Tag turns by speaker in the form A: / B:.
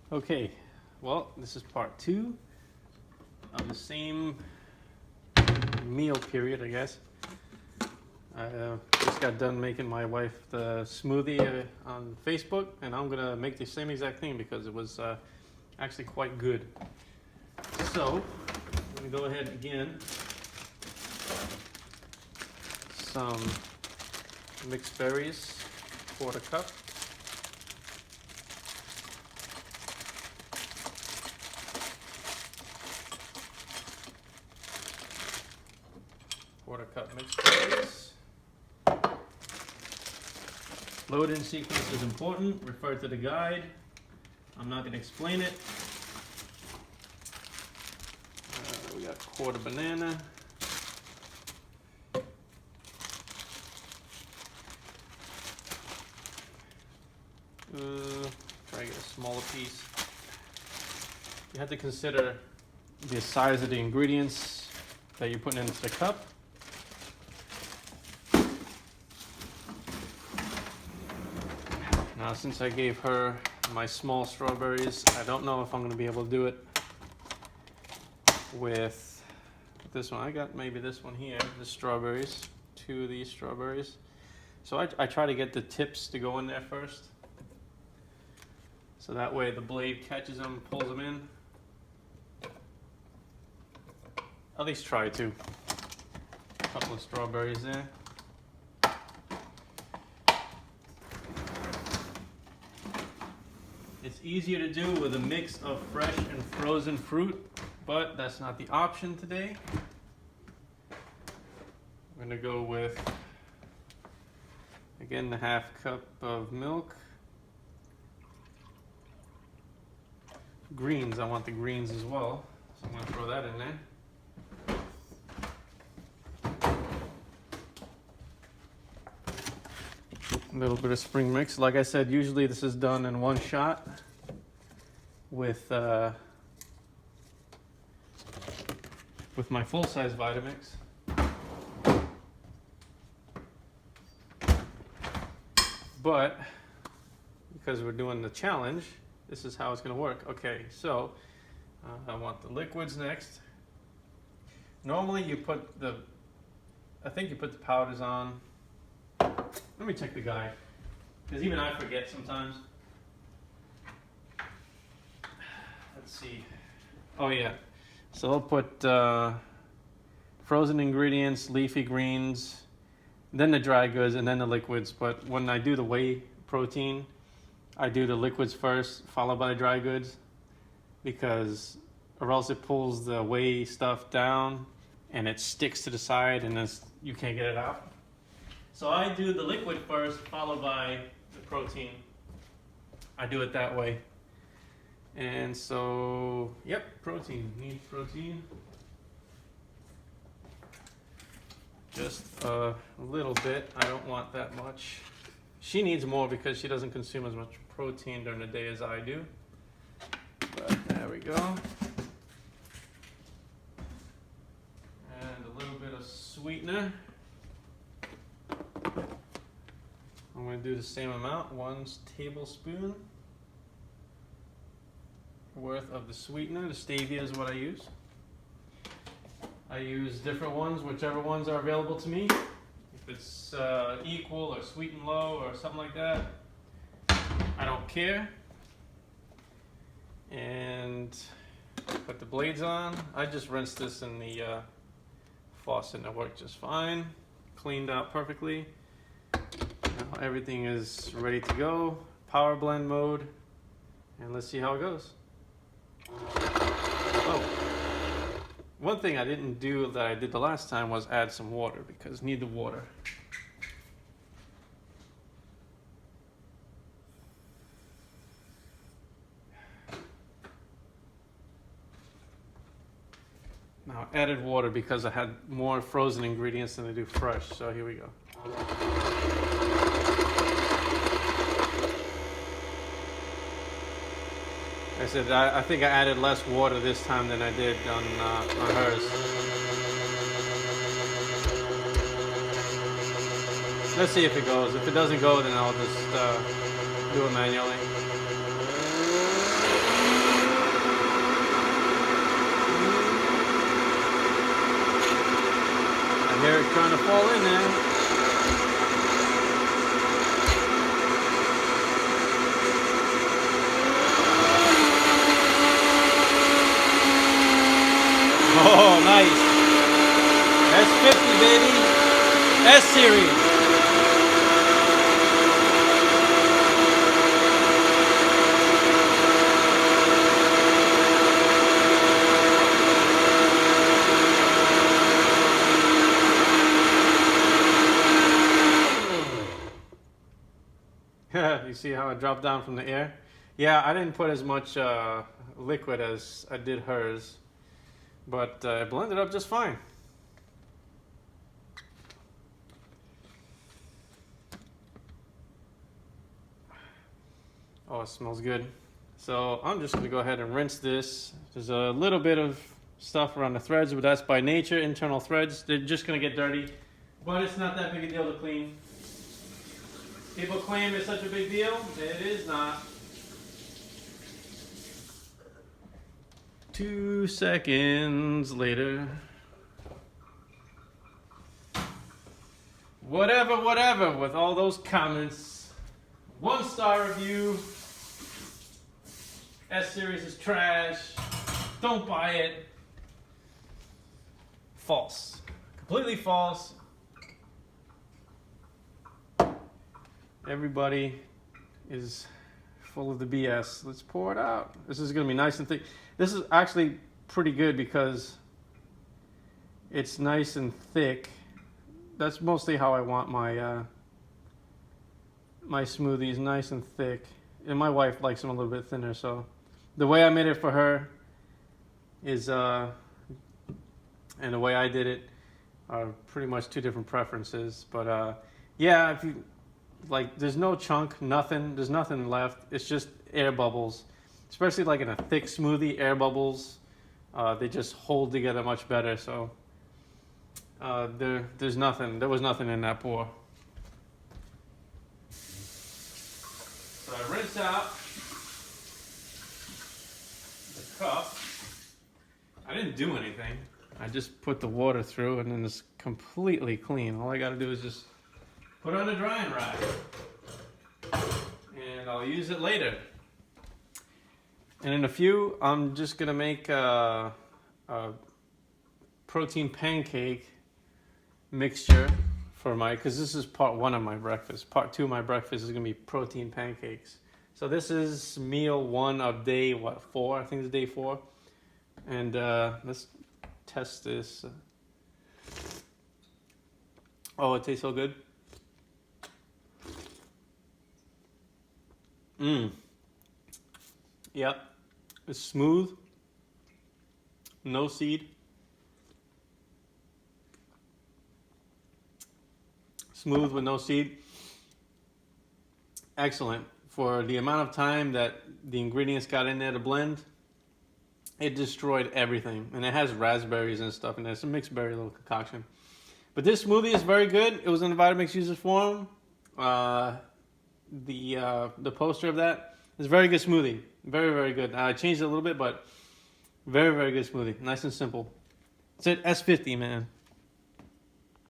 A: Okay, well, this is part 2 of the same meal period, I guess. I just got done making my wife the smoothie on Facebook, and I'm gonna make the same exact thing because it was actually quite good. So, I'm gonna go ahead again. Some mixed berries, 1/4 cup. Cup mixed berries. Load-in sequence is important. Refer to the guide. I'm not going to explain it. We got 1/4 banana. Try to get a smaller piece. You have to consider the size of the ingredients that you're putting into the cup. Now, since I gave her my small strawberries, I don't know if I'm going to be able to do it with this one. I got maybe this one here, the strawberries, 2 of these strawberries. So I try to get the tips to go in there first. So that way the blade catches them, pulls them in. At least try to. A couple of strawberries there. It's easier to do with a mix of fresh and frozen fruit, but that's not the option today. I'm gonna go with, again, the 1/2 cup of milk. Greens, I want the greens as well, so I'm gonna throw that in there. A little bit of spring mix. Like I said, usually this is done in one shot with my full-size Vitamix. But because we're doing the challenge, this is how it's going to work. Okay, so I want the liquids next. Normally you put I think you put the powders on. Let me check the guide, because even I forget sometimes. Let's see. Oh yeah. So I'll put frozen ingredients, leafy greens, then the dry goods, and then the liquids. But when I do the whey protein, I do the liquids first, followed by the dry goods, because or else it pulls the whey stuff down and it sticks to the side and you can't get it out. So I do the liquid first, followed by the protein. I do it that way. And so, yep, protein. Need protein. Just a little bit. I don't want that much. She needs more because she doesn't consume as much protein during the day as I do. But there we go. And a little bit of sweetener. I'm going to do the same amount, 1 tablespoon worth of the sweetener. The stevia is what I use. I use different ones, whichever ones are available to me. If it's equal or sweet and low or something like that, I don't care. And put the blades on. I just rinsed this in the faucet and it worked just fine. Cleaned out perfectly. Now everything is ready to go. Power blend mode. And let's see how it goes. Oh, one thing I didn't do that I did the last time was add some water, because need the water. Now I added water because I had more frozen ingredients than I do fresh, so here we go. I said I think I added less water this time than I did on hers. Let's see if it goes. If it doesn't go, then I'll just do it manually. trying to fall in there. Oh, nice. S50, baby. S series. You see how it dropped down from the air? Yeah, I didn't put as much liquid as I did hers, but it blended up just fine. Oh, it smells good. So I'm just gonna go ahead and rinse this. There's a little bit of stuff around the threads, but that's by nature, internal threads. They're just gonna get dirty, but it's not that big a deal to clean. People claim it's such a big deal. It is not. 2 seconds later. Whatever with all those comments. 1-star review. S series is trash. Don't buy it. False. Completely false. Everybody is full of the BS. Let's pour it out. This is going to be nice and thick. This is actually pretty good because it's nice and thick. That's mostly how I want my my smoothies, nice and thick. And my wife likes them a little bit thinner, so the way I made it for her is and the way I did it are pretty much two different preferences. But yeah, if you like, there's no chunk, nothing. There's nothing left. It's just air bubbles. Especially like in a thick smoothie, air bubbles, they just hold together much better. So there's nothing. There was nothing in that pour. So I rinse out the cup. I didn't do anything. I just put the water through, and then it's completely clean. All I got to do is just put it on a drying rack, and I'll use it later. And in a few, I'm just gonna make a protein pancake mixture for because this is part 1 of my breakfast. Part 2 of my breakfast is gonna be protein pancakes. So this is meal 1 of day 4? I think it's day 4. And let's test this. Oh, it tastes so good. Yep. It's smooth. No seed. Smooth with no seed. Excellent. For the amount of time that the ingredients got in there to blend, it destroyed everything. And it has raspberries and stuff in there. It's a mixed berry little concoction. But this smoothie is very good. It was in the Vitamix user forum. The poster of that is a very good smoothie. Very, very good. I changed it a little bit, but very, very good smoothie. Nice and simple. It's at S50, man.